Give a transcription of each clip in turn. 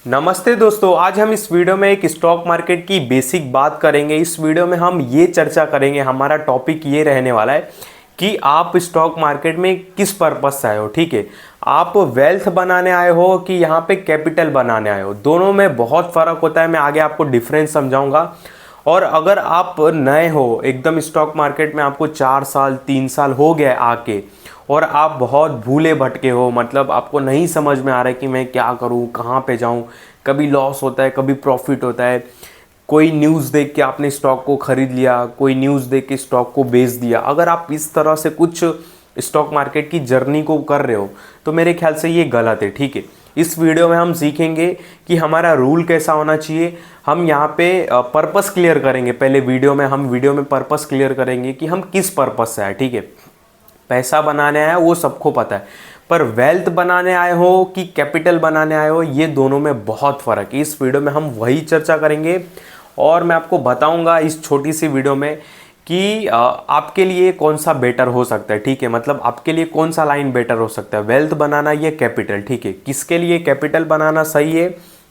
नमस्ते दोस्तों, आज हम इस वीडियो में एक स्टॉक मार्केट की बेसिक बात करेंगे। इस वीडियो में हम ये चर्चा करेंगे, हमारा टॉपिक ये रहने वाला है कि आप स्टॉक मार्केट में किस पर्पस से आए हो। ठीक है, आप वेल्थ बनाने आए हो कि यहाँ पे कैपिटल बनाने आए हो, दोनों में बहुत फ़र्क होता है। मैं आगे आपको डिफरेंस समझाऊंगा। और अगर आप नए हो एकदम स्टॉक मार्केट में, आपको 4 साल 3 साल हो गया आके, और आप बहुत भूले भटके हो, मतलब आपको नहीं समझ में आ रहा है कि मैं क्या करूं, कहां पे जाऊं, कभी लॉस होता है कभी प्रॉफिट होता है, कोई न्यूज़ देख के आपने स्टॉक को खरीद लिया, कोई न्यूज़ देख के स्टॉक को बेच दिया। अगर आप इस तरह से कुछ स्टॉक मार्केट की जर्नी को कर रहे हो तो मेरे ख्याल से ये गलत है। ठीक है, इस वीडियो में हम सीखेंगे कि हमारा रूल कैसा होना चाहिए। हम यहाँ पे पर्पस क्लियर करेंगे। पहले वीडियो में पर्पस क्लियर करेंगे कि हम किस पर्पस से आए। ठीक है, पैसा बनाने आए वो सबको पता है, पर वेल्थ बनाने आए हो कि कैपिटल बनाने आए हो, ये दोनों में बहुत फ़र्क है। इस वीडियो में हम वही चर्चा करेंगे और मैं आपको बताऊंगा इस छोटी सी वीडियो में कि आपके लिए कौन सा बेटर हो सकता है। ठीक है, मतलब आपके लिए कौन सा लाइन बेटर हो सकता है, वेल्थ बनाना या कैपिटल। ठीक है, किसके लिए कैपिटल बनाना सही है,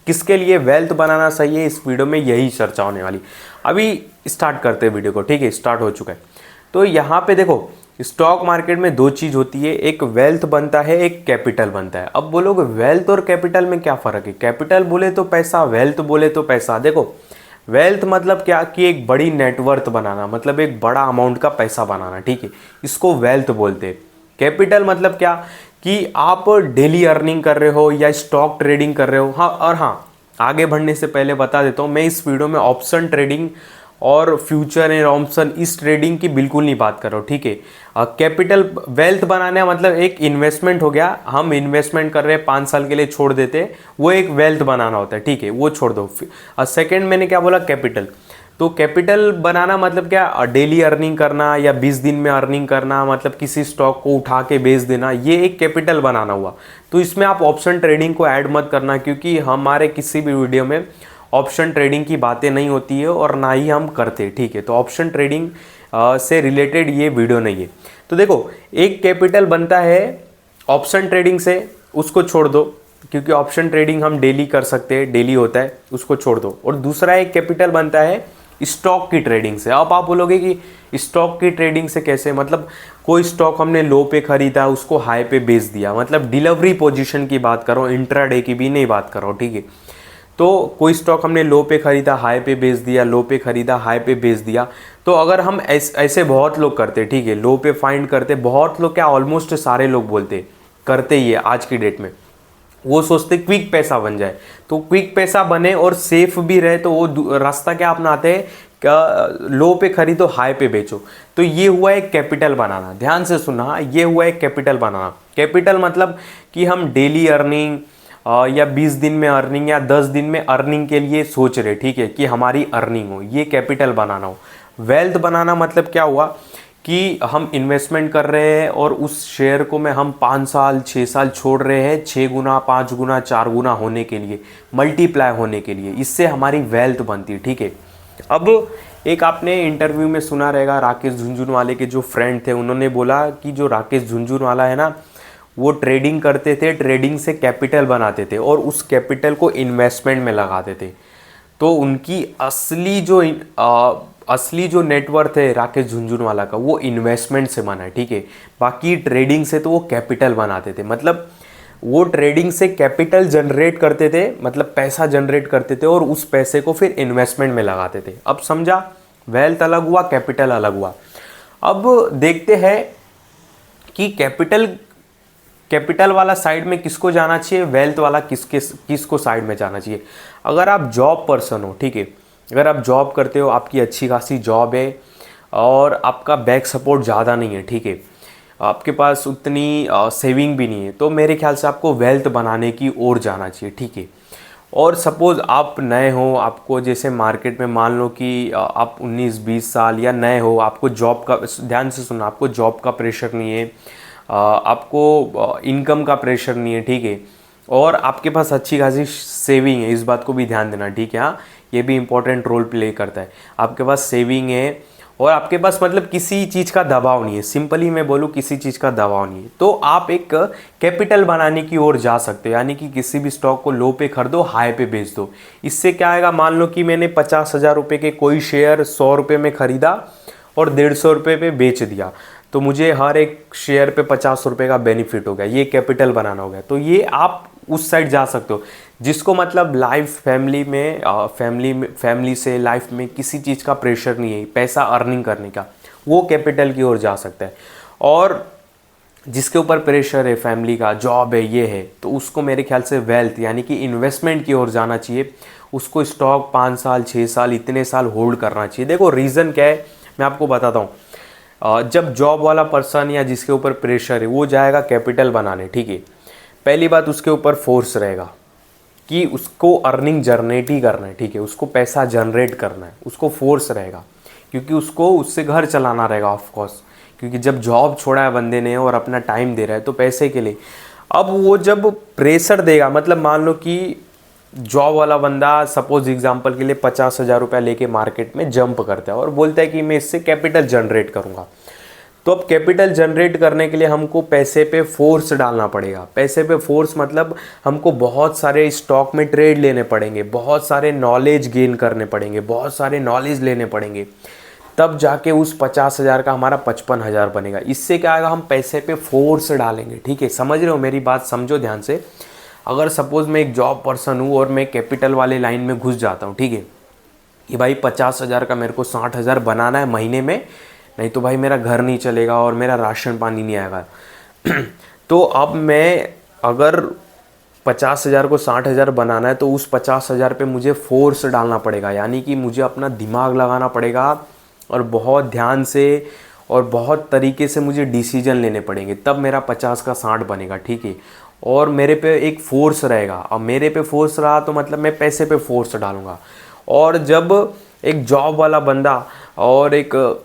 किसके लिए वेल्थ बनाना सही है, इस वीडियो में यही चर्चा होने वाली। अभी स्टार्ट करते हैं वीडियो को। ठीक है, स्टार्ट हो चुका है। तो यहाँ पे देखो, स्टॉक मार्केट में दो चीज़ होती है, एक वेल्थ बनता है, एक कैपिटल बनता है। अब बोलोगे वेल्थ और कैपिटल में क्या फ़र्क है। कैपिटल बोले तो पैसा, वेल्थ बोले तो पैसा। देखो, वेल्थ मतलब क्या कि एक बड़ी नेटवर्थ बनाना, मतलब एक बड़ा अमाउंट का पैसा बनाना। ठीक है, इसको वेल्थ बोलते हैं। कैपिटल मतलब क्या कि आप डेली अर्निंग कर रहे हो या स्टॉक ट्रेडिंग कर रहे हो। हाँ, और हाँ, आगे बढ़ने से पहले बता देता हूँ, मैं इस वीडियो में ऑप्शन ट्रेडिंग और फ्यूचर एंड ऑप्शन इस ट्रेडिंग की बिल्कुल नहीं बात कर रहा हूँ। ठीक है, कैपिटल वेल्थ बनाना मतलब एक इन्वेस्टमेंट हो गया, हम इन्वेस्टमेंट कर रहे हैं 5 साल के लिए छोड़ देते हैं, वो एक वेल्थ बनाना होता है। ठीक है, वो छोड़ दो। सेकंड मैंने क्या बोला, कैपिटल। तो कैपिटल बनाना मतलब क्या, डेली अर्निंग करना या 20 दिन में अर्निंग करना, मतलब किसी स्टॉक को उठा के बेच देना, ये एक कैपिटल बनाना हुआ। तो इसमें आप ऑप्शन ट्रेडिंग को ऐड मत करना, क्योंकि हमारे किसी भी वीडियो में ऑप्शन ट्रेडिंग की बातें नहीं होती है और ना ही हम करते। ठीक है, तो ऑप्शन ट्रेडिंग से रिलेटेड ये वीडियो नहीं है। तो देखो, एक कैपिटल बनता है ऑप्शन ट्रेडिंग से, उसको छोड़ दो, क्योंकि ऑप्शन ट्रेडिंग हम डेली कर सकते हैं, डेली होता है, उसको छोड़ दो। और दूसरा एक कैपिटल बनता है स्टॉक की ट्रेडिंग से। अब आप बोलोगे कि स्टॉक की ट्रेडिंग से कैसे, मतलब कोई स्टॉक हमने लो पे खरीदा, उसको हाई पे बेच दिया, मतलब डिलीवरी पोजीशन की बात कर रहा हूँ, इंट्राडे की भी नहीं बात कर रहा हूँ। ठीक है, तो कोई स्टॉक हमने लो पे खरीदा, हाई पे बेच दिया, लो पे खरीदा, हाई पे बेच दिया। तो अगर हम ऐसे बहुत लोग करते, ठीक है, लो पे फाइंड करते, बहुत लोग क्या, ऑलमोस्ट सारे लोग बोलते करते ही है आज की डेट में। वो सोचते क्विक पैसा बन जाए, तो क्विक पैसा बने और सेफ भी रहे, तो वो रास्ता क्या अपनाते हैं, लो पे खरीदो, हाई पे बेचो। तो ये हुआ एक कैपिटल बनाना। ध्यान से सुनना, ये हुआ एक कैपिटल बनाना। कैपिटल मतलब कि हम डेली अर्निंग या 20 दिन में अर्निंग या 10 दिन में अर्निंग के लिए सोच रहे। ठीक है, कि हमारी अर्निंग हो, ये कैपिटल बनाना हो। वेल्थ बनाना मतलब क्या हुआ कि हम इन्वेस्टमेंट कर रहे हैं और उस शेयर को में हम 5 साल 6 साल छोड़ रहे हैं, 6 गुना 5 गुना 4 गुना होने के लिए, मल्टीप्लाई होने के लिए, इससे हमारी वेल्थ बनती है। ठीक है, अब एक आपने इंटरव्यू में सुना रहेगा, राकेश झुनझुनवाले के जो फ्रेंड थे, उन्होंने बोला कि जो राकेश झुनझुनवाला है ना, वो ट्रेडिंग करते थे, ट्रेडिंग से कैपिटल बनाते थे और उस कैपिटल को इन्वेस्टमेंट में लगाते थे। तो उनकी असली जो नेटवर्थ है राकेश झुनझुनवाला का, वो इन्वेस्टमेंट से बना है। ठीक है, बाकी ट्रेडिंग से तो वो कैपिटल बनाते थे, मतलब वो ट्रेडिंग से कैपिटल जनरेट करते थे, मतलब पैसा जनरेट करते थे और उस पैसे को फिर इन्वेस्टमेंट में लगाते थे। अब समझा, वेल्थ अलग हुआ, कैपिटल अलग हुआ। अब देखते हैं कि कैपिटल वाला साइड में किसको जाना चाहिए, वेल्थ वाला किसको साइड में जाना चाहिए। अगर आप जॉब पर्सन हो, ठीक है, अगर आप जॉब करते हो, आपकी अच्छी खासी जॉब है और आपका बैक सपोर्ट ज़्यादा नहीं है, ठीक है, आपके पास उतनी सेविंग भी नहीं है, तो मेरे ख्याल से आपको वेल्थ बनाने की ओर जाना चाहिए। ठीक है, और सपोज़ आप नए हो, आपको जैसे मार्केट में मान लो कि आप 19-20 साल या नए हो, आपको जॉब का, ध्यान से सुना, आपको जॉब का प्रेशर नहीं है, आपको इनकम का प्रेशर नहीं है। ठीक है, और आपके पास अच्छी खासी सेविंग है, इस बात को भी ध्यान देना। ठीक है, हाँ, ये भी इंपॉर्टेंट रोल प्ले करता है। आपके पास सेविंग है और आपके पास मतलब किसी चीज़ का दबाव नहीं है, सिंपली मैं बोलूँ किसी चीज़ का दबाव नहीं है, तो आप एक कैपिटल बनाने की ओर जा सकते हो। यानी कि किसी भी स्टॉक को लो पे खरीदो, हाई पे बेच दो। इससे क्या आएगा, मान लो कि मैंने 50,000 रुपये के कोई शेयर 100 रुपये में ख़रीदा और 150 रुपये पे बेच दिया, तो मुझे हर एक शेयर पे 50 रुपये का बेनिफिट हो गया। ये कैपिटल बनाना हो गया। तो ये आप उस साइड जा सकते हो जिसको मतलब लाइफ फैमिली से लाइफ में किसी चीज़ का प्रेशर नहीं है, पैसा अर्निंग करने का, वो कैपिटल की ओर जा सकता है। और जिसके ऊपर प्रेशर है, फैमिली का, जॉब है, ये है, तो उसको मेरे ख्याल से वेल्थ यानी कि इन्वेस्टमेंट की ओर जाना चाहिए। उसको स्टॉक 5 साल 6 साल इतने साल होल्ड करना चाहिए। देखो रीज़न क्या है, मैं आपको बताता हूँ। जब जॉब वाला पर्सन या जिसके ऊपर प्रेशर है वो जाएगा कैपिटल बनाने, ठीक है, पहली बात उसके ऊपर फोर्स रहेगा कि उसको अर्निंग जनरेट ही करना है, ठीक है, उसको पैसा जनरेट करना है, उसको फोर्स रहेगा क्योंकि उसको उससे घर चलाना रहेगा ऑफ कोर्स, क्योंकि जब जॉब छोड़ा है बंदे ने और अपना टाइम दे रहा है तो पैसे के लिए। अब वो जब प्रेशर देगा, मतलब मान लो कि जॉब वाला बंदा सपोज एग्जांपल के लिए 50,000 रुपया लेके मार्केट में जंप करता है और बोलता है कि मैं इससे कैपिटल जनरेट करूँगा। तो अब कैपिटल जनरेट करने के लिए हमको पैसे पे फोर्स डालना पड़ेगा। पैसे पे फोर्स मतलब हमको बहुत सारे स्टॉक में ट्रेड लेने पड़ेंगे, बहुत सारे नॉलेज गेन करने पड़ेंगे, बहुत सारे नॉलेज लेने पड़ेंगे, तब जाके उस 50,000 का हमारा 55,000 बनेगा। इससे क्या आएगा, हम पैसे पे फोर्स डालेंगे, ठीक है, समझ रहे हो मेरी बात, समझो ध्यान से। अगर सपोज़ मैं एक जॉब पर्सन हूँ और मैं कैपिटल वाले लाइन में घुस जाता हूँ, ठीक है, कि भाई 50,000 का मेरे को 60,000 बनाना है महीने में, नहीं तो भाई मेरा घर नहीं चलेगा और मेरा राशन पानी नहीं आएगा। तो अब मैं अगर 50,000 को 60,000 बनाना है तो उस 50,000 पे मुझे फोर्स डालना पड़ेगा, यानी कि मुझे अपना दिमाग लगाना पड़ेगा और बहुत ध्यान से और बहुत तरीके से मुझे डिसीजन लेने पड़ेंगे, तब मेरा 50 का 60 बनेगा, ठीक है। और मेरे पे एक फोर्स रहेगा, अब मेरे पे फोर्स रहा तो मतलब मैं पैसे पे फोर्स डालूंगा। और जब एक जॉब वाला बंदा और एक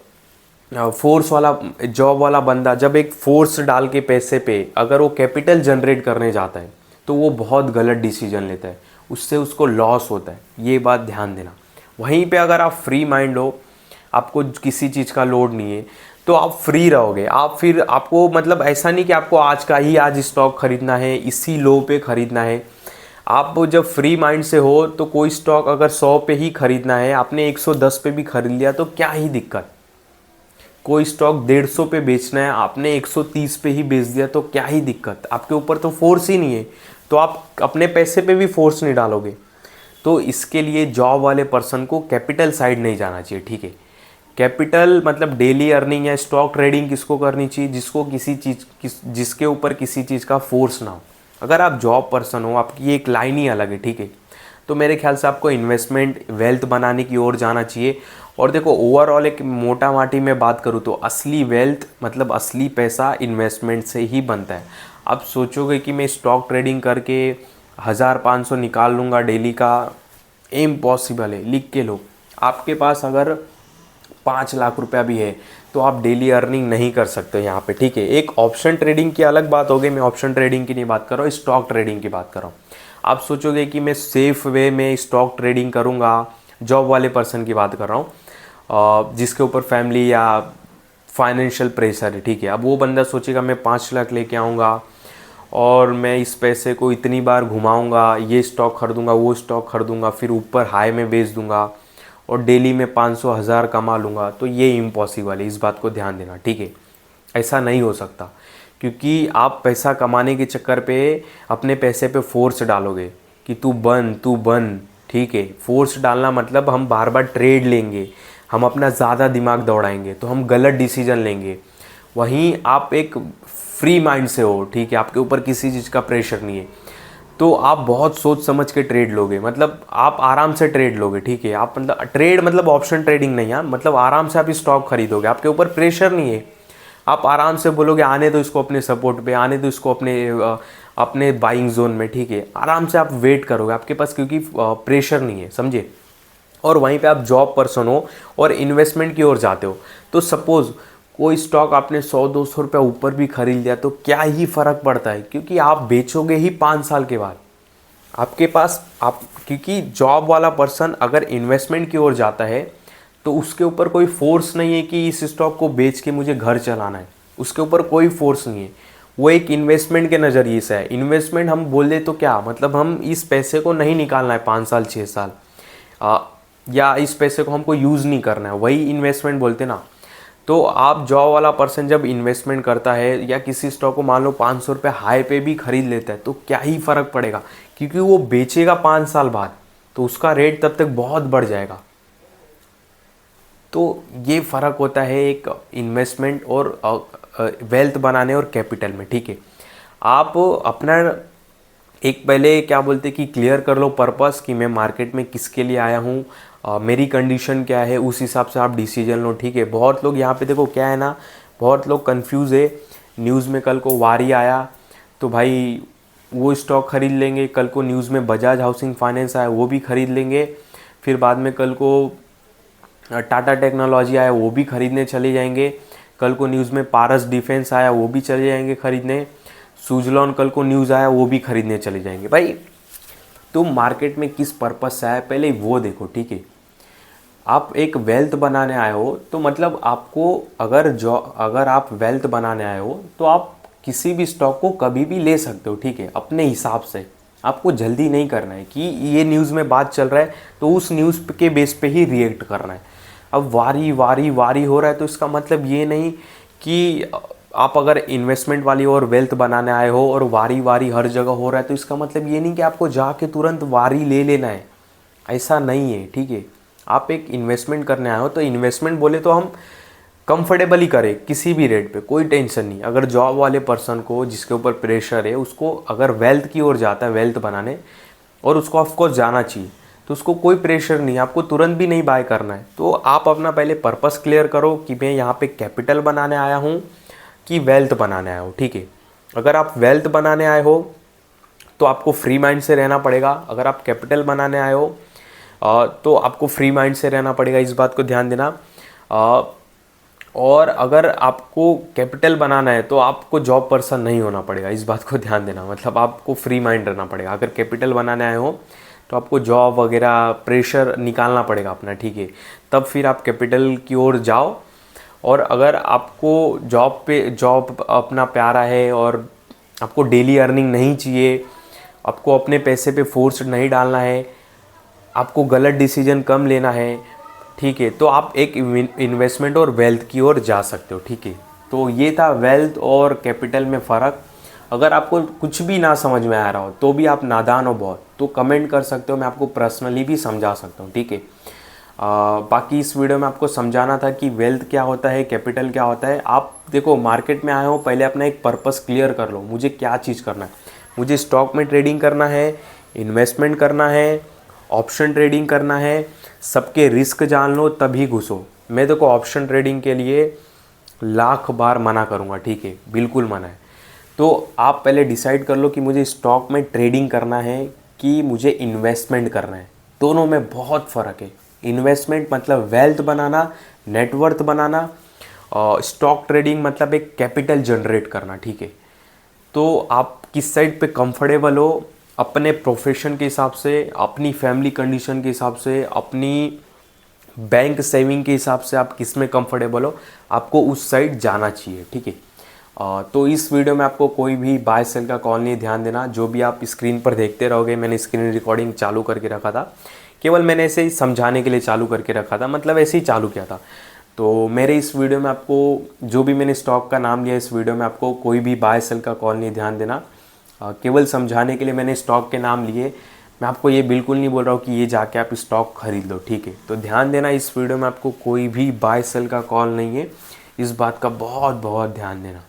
जॉब वाला बंदा जब एक फोर्स डाल के पैसे पे अगर वो कैपिटल जनरेट करने जाता है तो वो बहुत गलत डिसीजन लेता है, उससे उसको लॉस होता है, ये बात ध्यान देना। वहीं पे अगर आप फ्री माइंड हो, आपको किसी चीज़ का लोड नहीं है, तो आप फ्री रहोगे। आप फिर आपको मतलब ऐसा नहीं कि आपको आज स्टॉक खरीदना है, इसी लो पे खरीदना है। आप जब फ्री माइंड से हो तो कोई स्टॉक अगर 100 पे ही खरीदना है, आपने 110 पे भी खरीद लिया तो क्या ही दिक्कत। कोई स्टॉक 150 पे बेचना है, आपने 130 पे ही बेच दिया तो क्या ही दिक्कत, आपके ऊपर तो फोर्स ही नहीं है, तो आप अपने पैसे पे भी फोर्स नहीं डालोगे। तो इसके लिए जॉब वाले पर्सन को कैपिटल साइड नहीं जाना चाहिए, ठीक है। कैपिटल मतलब डेली अर्निंग या स्टॉक ट्रेडिंग किसको करनी चाहिए, जिसको जिसके ऊपर किसी चीज़ का फोर्स ना हो। अगर आप जॉब पर्सन हो, आपकी एक लाइन ही अलग है, ठीक है, तो मेरे ख्याल से आपको इन्वेस्टमेंट वेल्थ बनाने की ओर जाना चाहिए। और देखो ओवरऑल एक मोटा माटी में बात करूँ तो असली वेल्थ मतलब असली पैसा इन्वेस्टमेंट से ही बनता है। आप सोचोगे कि मैं स्टॉक ट्रेडिंग करके 1,500 निकाल लूँगा डेली का, इम्पॉसिबल है। लिख के लो, आपके पास अगर 5 लाख रुपया भी है तो आप डेली अर्निंग नहीं कर सकते यहाँ पे, ठीक है। एक ऑप्शन ट्रेडिंग की अलग बात हो गई, मैं ऑप्शन ट्रेडिंग की नहीं बात कर रहा हूँ, स्टॉक ट्रेडिंग की बात कर रहा हूँ। आप सोचोगे कि मैं सेफ वे में स्टॉक ट्रेडिंग करूँगा, जॉब वाले पर्सन की बात कर रहा हूँ जिसके ऊपर फैमिली या फाइनेंशियल प्रेशर है, ठीक है। अब वो बंदा सोचेगा मैं 5 लाख लेके आऊँगा और मैं इस पैसे को इतनी बार घुमाऊँगा, ये स्टॉक खरीदूँगा, वो स्टॉक खरीदूँगा, फिर ऊपर हाई में बेच दूँगा और डेली में 500,000 कमा लूँगा, तो ये इम्पॉसिबल है। इस बात को ध्यान देना, ठीक है, ऐसा नहीं हो सकता, क्योंकि आप पैसा कमाने के चक्कर पे अपने पैसे पे फोर्स डालोगे कि तू बन, ठीक है। फोर्स डालना मतलब हम बार बार ट्रेड लेंगे, हम अपना ज़्यादा दिमाग दौड़ाएंगे तो हम गलत डिसीजन लेंगे। वहीं आप एक फ्री माइंड से हो, ठीक है, आपके ऊपर किसी चीज़ का प्रेशर नहीं है, तो आप बहुत सोच समझ के ट्रेड लोगे, मतलब आप आराम से ट्रेड लोगे, ठीक है। आप मतलब ट्रेड मतलब ऑप्शन ट्रेडिंग नहीं है, मतलब आराम से आप स्टॉक खरीदोगे, आपके ऊपर प्रेशर नहीं है। आप आराम से बोलोगे आने दो इसको अपने सपोर्ट पे, आने दो इसको अपने बाइंग जोन में, ठीक है। आराम से आप वेट करोगे, आपके पास क्योंकि प्रेशर नहीं है, समझे। और वहीं पे आप जॉब पर्सन हो और इन्वेस्टमेंट की ओर जाते हो, तो सपोज़ कोई स्टॉक आपने 100-200 रुपये ऊपर भी खरीद लिया तो क्या ही फ़र्क पड़ता है, क्योंकि आप बेचोगे ही 5 साल के बाद। आपके पास क्योंकि जॉब वाला पर्सन अगर इन्वेस्टमेंट की ओर जाता है तो उसके ऊपर कोई फोर्स नहीं है कि इस स्टॉक को बेच के मुझे घर चलाना है, उसके ऊपर कोई फोर्स नहीं है। वो एक इन्वेस्टमेंट के नज़रिए से है। इन्वेस्टमेंट हम बोल दे तो क्या मतलब, हम इस पैसे को नहीं निकालना है 5 साल 6 साल, या इस पैसे को हमको यूज़ नहीं करना है, वही इन्वेस्टमेंट बोलते ना। तो आप जॉब वाला पर्सन जब इन्वेस्टमेंट करता है या किसी स्टॉक को मान लो 500 रुपये हाई पे भी खरीद लेता है, तो क्या ही फ़र्क पड़ेगा, क्योंकि वो बेचेगा 5 साल बाद, तो उसका रेट तब तक बहुत बढ़ जाएगा। तो ये फ़र्क होता है एक इन्वेस्टमेंट और वेल्थ बनाने और कैपिटल में, ठीक है। आप अपना एक पहले क्या बोलते कि क्लियर कर लो पर्पस, कि मैं मार्केट में किसके लिए आया हूँ, मेरी कंडीशन क्या है, उस हिसाब से आप डिसीजन लो, ठीक है। बहुत लोग यहाँ पे देखो क्या है ना, बहुत लोग कंफ्यूज है। न्यूज़ में कल को वारी आया तो भाई वो स्टॉक खरीद लेंगे, कल को न्यूज़ में बजाज हाउसिंग फाइनेंस आया वो भी खरीद लेंगे, फिर बाद में कल को टाटा टेक्नोलॉजी आया वो भी खरीदने चले जाएंगे, कल को न्यूज़ में पारस डिफेंस आया वो भी चले जाएंगे खरीदने, सुजलॉन कल को न्यूज़ आया वो भी खरीदने चले जाएंगे। भाई तुम मार्केट में किस पर्पस से आए पहले वो देखो, ठीक है। आप एक वेल्थ बनाने आए हो तो मतलब आपको अगर आप वेल्थ बनाने आए हो तो आप किसी भी स्टॉक को कभी भी ले सकते हो, ठीक है, अपने हिसाब से। आपको जल्दी नहीं करना है कि ये न्यूज़ में बात चल रहा है तो उस न्यूज़ के बेस पे ही रिएक्ट करना है। अब वारी वारी वारी हो रहा है तो इसका मतलब ये नहीं कि आप अगर इन्वेस्टमेंट वाली और वेल्थ बनाने आए हो और वारी वारी हर जगह हो रहा है तो इसका मतलब ये नहीं कि आपको जाके तुरंत वारी ले लेना है, ऐसा नहीं है, ठीक है। आप एक इन्वेस्टमेंट करने आए हो तो इन्वेस्टमेंट बोले तो हम कंफर्टेबल ही करें किसी भी रेट पे, कोई टेंशन नहीं। अगर जॉब वाले पर्सन को जिसके ऊपर प्रेशर है उसको अगर वेल्थ की ओर जाता है, वेल्थ बनाने, और उसको ऑफकोर्स जाना चाहिए, तो उसको कोई प्रेशर नहीं, आपको तुरंत भी नहीं बाय करना है। तो आप अपना पहले पर्पस क्लियर करो कि मैं यहाँ पे कैपिटल बनाने आया हूँ कि वेल्थ बनाने आया हो, ठीक है। अगर आप वेल्थ बनाने आए हो तो आपको फ्री माइंड से रहना पड़ेगा, अगर आप कैपिटल बनाने आए हो तो आपको फ्री माइंड से रहना पड़ेगा, इस बात को ध्यान देना। और अगर आपको कैपिटल बनाना है तो आपको जॉब पर्सन नहीं होना पड़ेगा, इस बात को ध्यान देना। मतलब आपको फ्री माइंड रहना पड़ेगा। अगर कैपिटल बनाने आए हो तो आपको जॉब वगैरह प्रेशर निकालना पड़ेगा अपना, ठीक है, तब फिर आप कैपिटल की ओर जाओ। और अगर आपको जॉब अपना प्यारा है और आपको डेली अर्निंग नहीं चाहिए, आपको अपने पैसे पे फोर्स नहीं डालना है, आपको गलत डिसीजन कम लेना है, ठीक है, तो आप एक इन्वेस्टमेंट और वेल्थ की ओर जा सकते हो, ठीक है। तो ये था वेल्थ और कैपिटल में फ़र्क। अगर आपको कुछ भी ना समझ में आ रहा हो तो भी आप नादान हो बहुत, तो कमेंट कर सकते हो, मैं आपको पर्सनली भी समझा सकता हूँ, ठीक है। बाकी इस वीडियो में आपको समझाना था कि वेल्थ क्या होता है, कैपिटल क्या होता है। आप देखो मार्केट में आए हो, पहले अपना एक पर्पस क्लियर कर लो, मुझे क्या चीज़ करना है। मुझे स्टॉक में ट्रेडिंग करना है, इन्वेस्टमेंट करना है, ऑप्शन ट्रेडिंग करना है, सबके रिस्क जान लो तभी घुसो। मैं देखो ऑप्शन ट्रेडिंग के लिए लाख बार मना करूँगा, ठीक है, बिल्कुल मना है। तो आप पहले डिसाइड कर लो कि मुझे स्टॉक में ट्रेडिंग करना है कि मुझे इन्वेस्टमेंट करना है। दोनों में बहुत फ़र्क है। इन्वेस्टमेंट मतलब वेल्थ बनाना, नेटवर्थ बनाना, स्टॉक ट्रेडिंग मतलब एक कैपिटल जनरेट करना, ठीक है। तो आप किस साइड पे कंफर्टेबल हो, अपने प्रोफेशन के हिसाब से, अपनी फैमिली कंडीशन के हिसाब से, अपनी बैंक सेविंग के हिसाब से आप किस में कंफर्टेबल हो, आपको उस साइड जाना चाहिए, ठीक है। तो इस वीडियो में आपको कोई भी बाय सेल का कॉल नहीं, ध्यान देना। जो भी आप स्क्रीन पर देखते रहोगे, मैंने स्क्रीन रिकॉर्डिंग चालू करके रखा था, केवल मैंने ऐसे ही समझाने के लिए चालू करके रखा था, मतलब ऐसे ही चालू किया था। तो मेरे इस वीडियो में आपको जो भी मैंने स्टॉक का नाम लिया, इस वीडियो में आपको कोई भी बाय सेल का कॉल नहीं, ध्यान देना। केवल समझाने के लिए मैंने स्टॉक के नाम लिए, मैं आपको ये बिल्कुल नहीं बोल रहा हूँ कि ये जाके आप स्टॉक खरीद लो, ठीक है। तो ध्यान देना, इस वीडियो में आपको कोई भी बाय सेल का कॉल नहीं है, इस बात का बहुत बहुत ध्यान देना।